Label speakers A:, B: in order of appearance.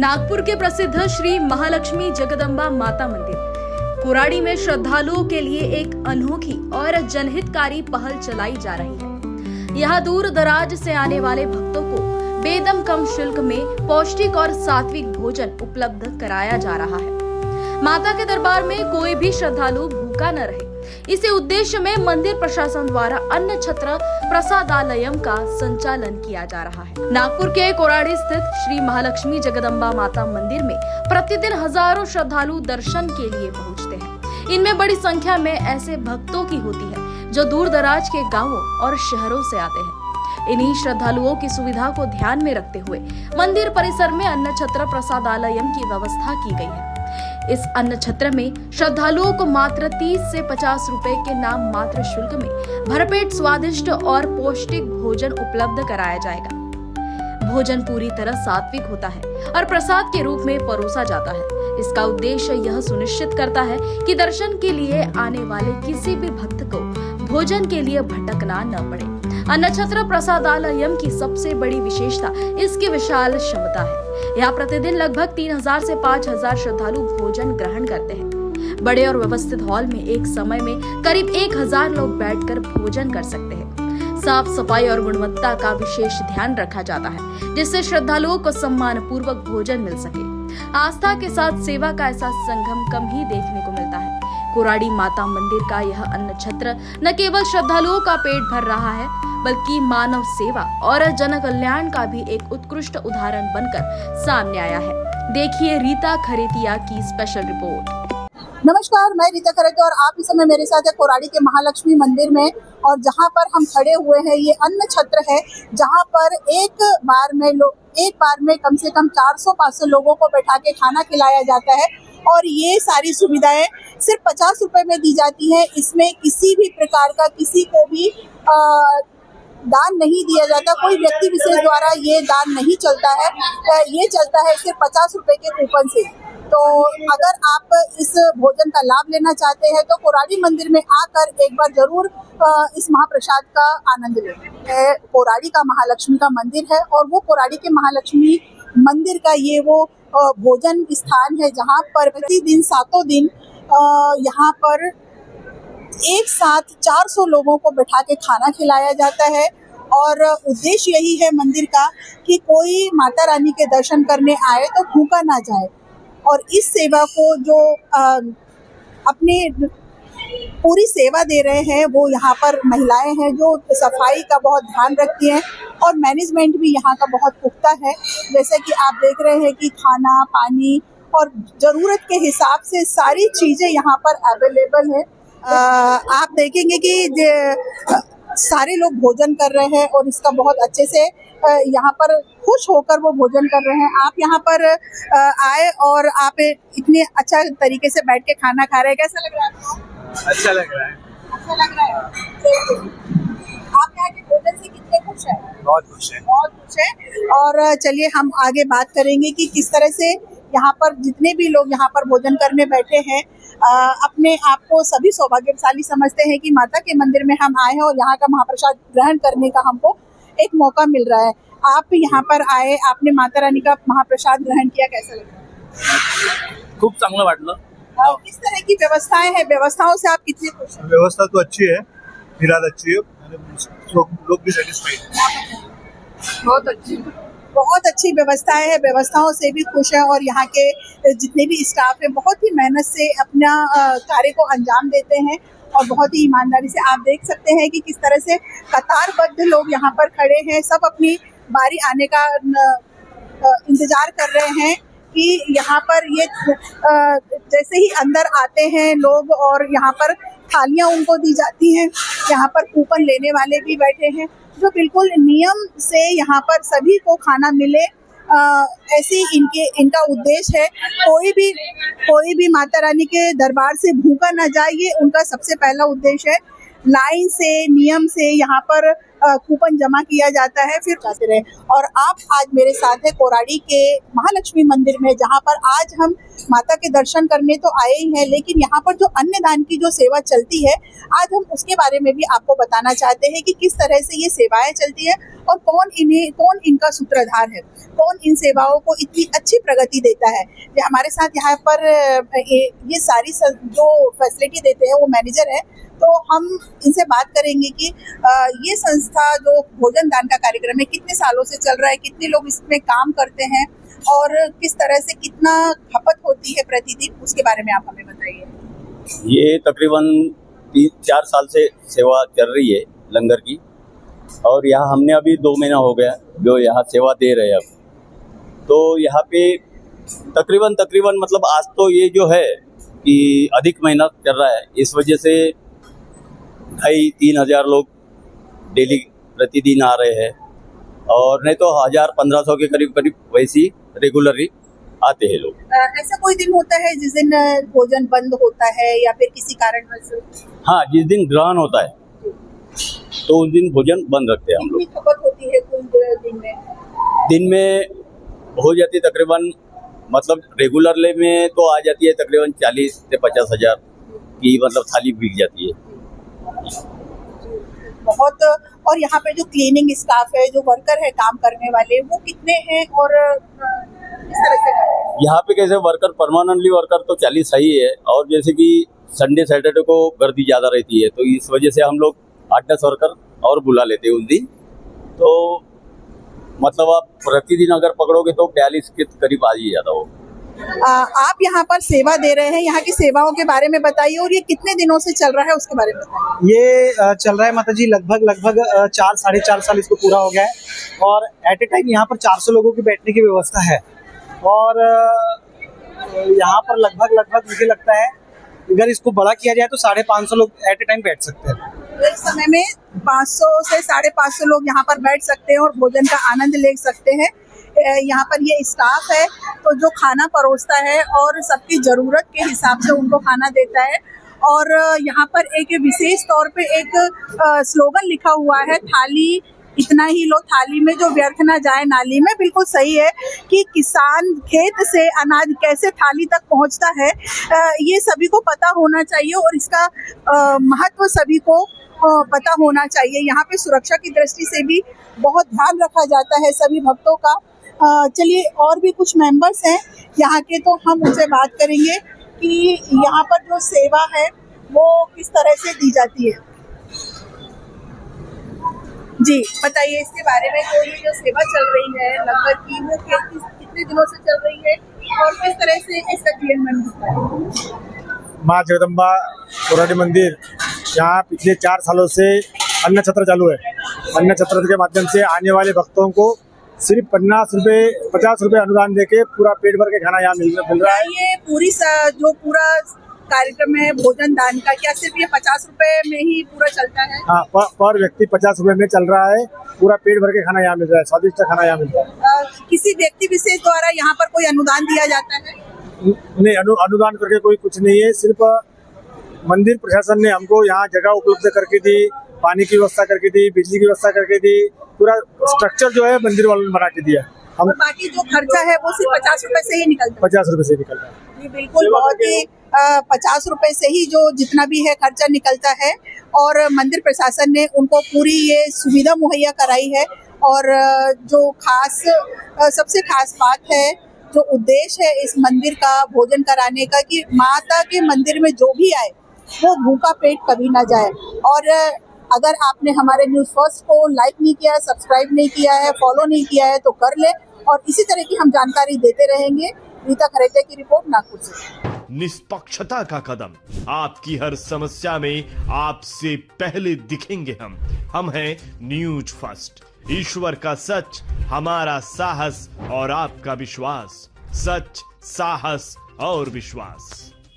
A: नागपुर के प्रसिद्ध श्री महालक्ष्मी जगदम्बा माता मंदिर कुराड़ी में श्रद्धालुओं के लिए एक अनोखी और जनहितकारी पहल चलाई जा रही है। यहाँ दूर दराज से आने वाले भक्तों को बेदम कम शुल्क में पौष्टिक और सात्विक भोजन उपलब्ध कराया जा रहा है। माता के दरबार में कोई भी श्रद्धालु भूखा न रहे, इसी उद्देश्य में मंदिर प्रशासन द्वारा अन्न छत्र प्रसादालयम का संचालन किया जा रहा है। नागपुर के कोराड़ी स्थित श्री महालक्ष्मी जगदम्बा माता मंदिर में प्रतिदिन हजारों श्रद्धालु दर्शन के लिए पहुंचते हैं। इनमें बड़ी संख्या में ऐसे भक्तों की होती है जो दूर दराज के गांवों और शहरों से आते हैं। इन्हीं श्रद्धालुओं की सुविधा को ध्यान में रखते हुए मंदिर परिसर में अन्न छत्र प्रसादालयम की व्यवस्था की गई है। इस अन्न छत्र में श्रद्धालुओं को मात्र 30 से 50 रुपए के नाम मात्र शुल्क में भरपेट स्वादिष्ट और पौष्टिक भोजन उपलब्ध कराया जाएगा। भोजन पूरी तरह सात्विक होता है और प्रसाद के रूप में परोसा जाता है। इसका उद्देश्य यह सुनिश्चित करता है कि दर्शन के लिए आने वाले किसी भी भक्त को भोजन के लिए भटकना न पड़े। अन्न छत्र प्रसादालयम की सबसे बड़ी विशेषता इसकी विशाल क्षमता है। यहाँ प्रतिदिन लगभग 3000 से 5000 श्रद्धालु भोजन ग्रहण करते हैं। बड़े और व्यवस्थित हॉल में एक समय में करीब 1000 लोग बैठकर भोजन कर सकते हैं। साफ सफाई और गुणवत्ता का विशेष ध्यान रखा जाता है, जिससे श्रद्धालुओं को सम्मान पूर्वक भोजन मिल सके। आस्था के साथ सेवा का ऐसा संगम कम ही देखने को मिलता है। कोराड़ी माता मंदिर का यह अन्न छत्र न केवल श्रद्धालुओं का पेट भर रहा है, बल्कि मानव सेवा और जन कल्याण का भी एक उत्कृष्ट उदाहरण बनकर सामने आया है। देखिए रीता खरेतिया की स्पेशल रिपोर्ट।
B: नमस्कार, मैं रीता खरेतिया और आप इस समय मेरे साथ है कोराड़ी के महालक्ष्मी मंदिर में। और जहां पर हम खड़े हुए हैं ये अन्न छत्र है, जहां पर एक बार में कम से कम 400-500 लोगों को बैठा के खाना खिलाया जाता है। और ये सारी सुविधाएं सिर्फ 50 रुपए में दी जाती हैं। इसमें किसी भी प्रकार का किसी को भी दान नहीं दिया जाता। कोई व्यक्ति विशेष द्वारा ये दान नहीं चलता है। ये चलता है सिर्फ 50 रुपए के कूपन से। तो अगर आप इस भोजन का लाभ लेना चाहते हैं तो कोराड़ी मंदिर में आकर एक बार जरूर इस महाप्रसाद का आनंद लें। कोराड़ी का महालक्ष्मी का मंदिर है और वो कोराड़ी के महालक्ष्मी मंदिर का ये वो भोजन स्थान है जहाँ पर प्रतिदिन 7 दिन यहाँ पर एक साथ 400 लोगों को बैठा के खाना खिलाया जाता है। और उद्देश्य यही है मंदिर का कि कोई माता रानी के दर्शन करने आए तो भूखा ना जाए। और इस सेवा को जो अपनी पूरी सेवा दे रहे हैं वो यहाँ पर महिलाएं हैं जो सफाई का बहुत ध्यान रखती हैं। और मैनेजमेंट भी यहाँ का बहुत पुख्ता है। जैसे कि आप देख रहे हैं कि खाना पानी और ज़रूरत के हिसाब से सारी चीज़ें यहाँ पर अवेलेबल है। आप देखेंगे कि सारे लोग भोजन कर रहे हैं और इसका बहुत अच्छे से यहाँ पर खुश होकर वो भोजन कर रहे हैं। आप यहाँ पर आए और आप इतने अच्छा तरीके से बैठ के खाना खा रहे हैं, कैसा लग रहा है आपको?
C: अच्छा लग रहा है।
B: अच्छा लग रहा है। आप यहाँ के भोजन से कितने खुश हैं?
C: बहुत खुश है।
B: बहुत खुश है। और चलिए हम आगे बात करेंगे कि किस तरह से यहाँ पर जितने भी लोग यहाँ पर भोजन करने बैठे हैं अपने आप को सभी सौभाग्यशाली समझते हैं कि माता के मंदिर में हम आए हैं और यहाँ का महाप्रसाद ग्रहण करने का हमको एक मौका मिल रहा है। आप यहाँ पर आए, आपने माता रानी का महाप्रसाद ग्रहण किया, कैसा लगा?
C: खूप चांगलं वाटलं।
B: किस तरह की व्यवस्थाएं हैं, व्यवस्थाओं से आप कितने खुश हैं?
C: व्यवस्था तो अच्छी है, फिलहाल अच्छी है, लोग भी सेटिस्फाइड।
B: बहुत अच्छी व्यवस्थाएं हैं, व्यवस्थाओं से भी खुश है। और यहाँ के जितने भी स्टाफ है बहुत ही मेहनत से अपना कार्य को अंजाम देते हैं और बहुत ही ईमानदारी से। आप देख सकते हैं कि किस तरह से कतारबद्ध लोग यहाँ पर खड़े हैं, सब अपनी बारी आने का इंतजार कर रहे हैं कि यहाँ पर ये जैसे ही अंदर आते हैं लोग और यहाँ पर थालियाँ उनको दी जाती हैं। यहाँ पर कूपन लेने वाले भी बैठे हैं जो बिल्कुल नियम से यहाँ पर सभी को खाना मिले, ऐसी इनका उद्देश्य है। कोई भी माता रानी के दरबार से भूखा न जाए, ये उनका सबसे पहला उद्देश्य है। लाइन से नियम से यहाँ पर कूपन जमा किया जाता है, फिर जाते रहे। और आप आज मेरे साथ है कोराड़ी के महालक्ष्मी मंदिर में, जहाँ पर आज हम माता के दर्शन करने तो आए ही हैं, लेकिन यहाँ पर जो अन्नदान की जो सेवा चलती है, आज हम उसके बारे में भी आपको बताना चाहते हैं कि किस तरह से ये सेवाएं चलती है और कौन इनका सूत्रधार है, कौन इन सेवाओं को इतनी अच्छी प्रगति देता है। ये हमारे साथ यहाँ पर ये सारी जो फैसिलिटी देते हैं वो मैनेजर है, तो हम इनसे बात करेंगे कि ये संस्था जो भोजन दान का कार्यक्रम है कितने सालों से चल रहा है, कितने लोग इसमें काम करते हैं और किस तरह से कितना खपत होती है प्रतिदिन, उसके बारे में आप हमें बताइए।
D: ये तकरीबन 3-4 साल से सेवा चल रही है लंगर की, और यहाँ हमने अभी 2 महीना हो गया जो यहाँ सेवा दे रहे हैं। अब तो यहाँ पे तकरीबन मतलब आज तो ये जो है कि अधिक मेहनत कर रहा है, इस वजह से 2,500-3 हज़ार लोग डेली प्रतिदिन आ रहे हैं, और नहीं तो 1,000-1,500 के करीब वैसी रेगुलरली आते हैं लोग।
B: ऐसा कोई दिन होता है जिस दिन भोजन बंद होता है या फिर किसी कारणवश?
D: हाँ, जिस दिन ग्रहण होता है तो उस दिन भोजन बंद रखते हैं हम लोग।
B: कितनी खपत होती है कुल दिन में?
D: दिन में हो जाती है तकरीबन, मतलब रेगुलरली में तो आ जाती है तकरीबन 40 से 50 हज़ार की मतलब थाली बिक जाती है
B: बहुत। और यहाँ पे जो क्लीनिंग स्टाफ है, जो वर्कर है काम करने वाले, वो कितने हैं और किस तरह से करते हैं?
D: यहाँ पे कैसे वर्कर, परमानेंटली वर्कर तो 40 सही है, और जैसे कि संडे सैटरडे को गर्दी ज़्यादा रहती है, तो इस वजह से हम लोग 8-10 वर्कर और बुला लेते हैं उस दिन। तो मतलब आप प्रतिदिन अगर पकड़ोगे तो 42 के करीब आ ही जाता हो।
B: आप यहाँ पर सेवा दे रहे हैं, यहाँ की सेवाओं के बारे में बताइए और ये कितने दिनों से चल रहा है उसके बारे में बताइए।
E: ये चल रहा है माता जी लगभग 4-4.5 साल इसको पूरा हो गया है, और एट ए टाइम यहाँ पर 400 लोगों की बैठने की व्यवस्था है, और यहाँ पर लगभग मुझे लगता है अगर इसको बड़ा किया जाए तो 550 लोग एट ए टाइम बैठ सकते हैं।
B: एक समय में 500 से 550 लोग यहाँ पर बैठ सकते हैं और भोजन का आनंद ले सकते हैं। यहाँ पर ये स्टाफ है तो जो खाना परोसता है और सबकी ज़रूरत के हिसाब से उनको खाना देता है, और यहाँ पर एक विशेष तौर पे एक स्लोगन लिखा हुआ है, थाली इतना ही लो, थाली में जो व्यर्थ ना जाए नाली में। बिल्कुल सही है कि किसान खेत से अनाज कैसे थाली तक पहुँचता है, ये सभी को पता होना चाहिए और इसका महत्व सभी को पता होना चाहिए। यहाँ पे सुरक्षा की दृष्टि से भी बहुत ध्यान रखा जाता है सभी भक्तों का। चलिए, और भी कुछ मेंबर्स हैं यहाँ के, तो हम उनसे बात करेंगे कि यहाँ पर जो सेवा है वो किस तरह से दी जाती है। जी बताइए इसके बारे में, तो ये जो सेवा चल रही है लगभग की, वो कितने दिनों से चल रही है और किस तरह से इसका क्रियान्वयन होता है?
C: माँ जगदम्बा कोराड़ी मंदिर, यहाँ पिछले 4 सालों से अन्न छत्र चालू है। अन्न छत्र के माध्यम से आने वाले भक्तों को सिर्फ 50 रुपए अनुदान देके पूरा पेट भर के खाना यहाँ मिल रहा है।
B: ये जो पूरा कार्यक्रम है भोजन दान का, क्या सिर्फ ये 50 रुपए में ही पूरा चलता है?
C: हाँ, पर व्यक्ति 50 रुपए में चल रहा है, पूरा पेट भर के खाना यहाँ मिल रहा है, स्वादिष्ट खाना यहाँ मिल रहा है।
B: किसी व्यक्ति विशेष द्वारा यहाँ पर कोई अनुदान दिया जाता है?
C: नहीं, अनुदान करके कोई कुछ नहीं है, सिर्फ मंदिर प्रशासन ने हमको यहाँ जगह उपलब्ध करके दी, पानी की व्यवस्था करके दी, बिजली की व्यवस्था करके दी, पूरा स्ट्रक्चर जो है मंदिर वालों ने बना के दिया। हम
B: बाकी जो खर्चा है वो सिर्फ 50 रुपए से ही निकलता है?
C: 50 रुपए से निकलता है।
B: जी बिल्कुल, बहुत ही 50 रुपए से ही जो जितना भी है खर्चा निकलता है, और मंदिर प्रशासन ने उनको पूरी ये सुविधा मुहैया कराई है। और जो सबसे खास बात है, जो उद्देश्य है इस मंदिर का भोजन कराने का, कि माता के मंदिर में जो भी आए वो भूखा पेट कभी ना जाए। और अगर आपने हमारे न्यूज़ फर्स्ट को लाइक नहीं किया है, सब्सक्राइब नहीं किया है, फॉलो नहीं किया है, तो कर ले, और इसी तरह की हम जानकारी देते रहेंगे। रीता खरेटे की रिपोर्ट, नागपुर से।
F: निष्पक्षता का कदम, आपकी हर समस्या में आपसे पहले दिखेंगे हम हैं न्यूज फर्स्ट। ईश्वर का सच, हमारा साहस और आपका विश्वास। सच, साहस और विश्वास।